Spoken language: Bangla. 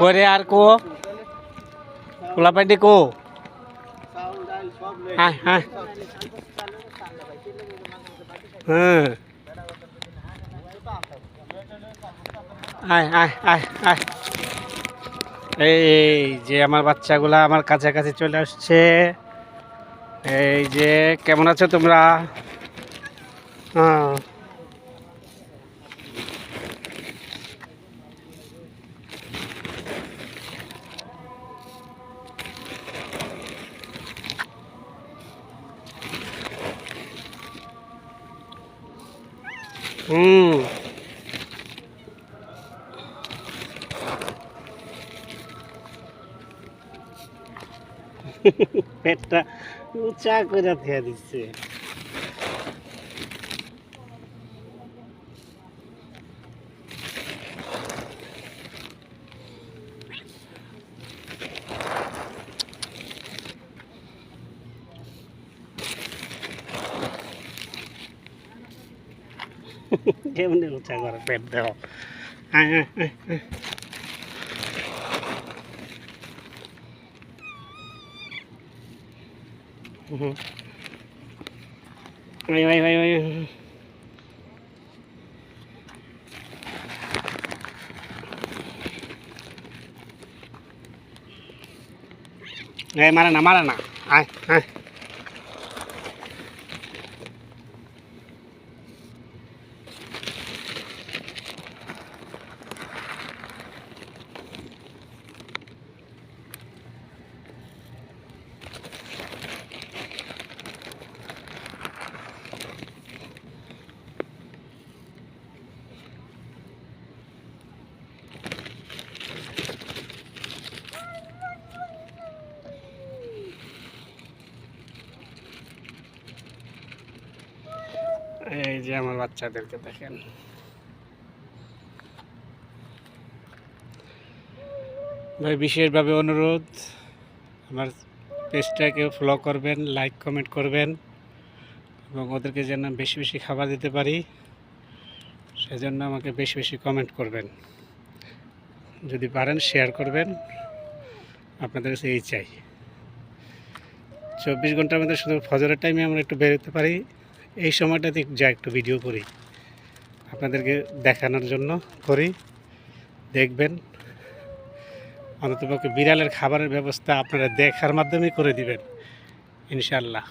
করে আর কো পোলা পাইটি কো হ্যাঁ হ্যাঁ হ্যাঁ আয় আয় আয় আয় এই যে আমার বাচ্চাগুলা আমার কাছাকাছি চলে আসছে। এই যে কেমন আছো তোমরা? হ্যাঁ হুম পেটটা উঁচা করে খেয়ে দিচ্ছে। কেমনি উঁচা করে পেট দেওয়া। ভাই ভাই ভাই ভাই মারে না আয় আয় এই যে আমার বাচ্চাদেরকে দেখেন। ভাই বিশেষভাবে অনুরোধ, আমার পেজটাকে ফলো করবেন, লাইক কমেন্ট করবেন এবং ওদেরকে যেন বেশি বেশি খাবার দিতে পারি সেজন্য আমাকে বেশি বেশি কমেন্ট করবেন, যদি পারেন শেয়ার করবেন। আপনাদের কাছে এই চাই। 24 ঘন্টার মধ্যে শুধু ফজরের টাইমে আমরা একটু বেরোতে পারি, এই সময়টাতে যা একটু ভিডিও করি আপনাদেরকে দেখানোর জন্য করি। দেখবেন অন্ততপক্ষে বিড়ালের খাবারের ব্যবস্থা আপনারা দেখার মাধ্যমে করে দিবেন ইনশাআল্লাহ।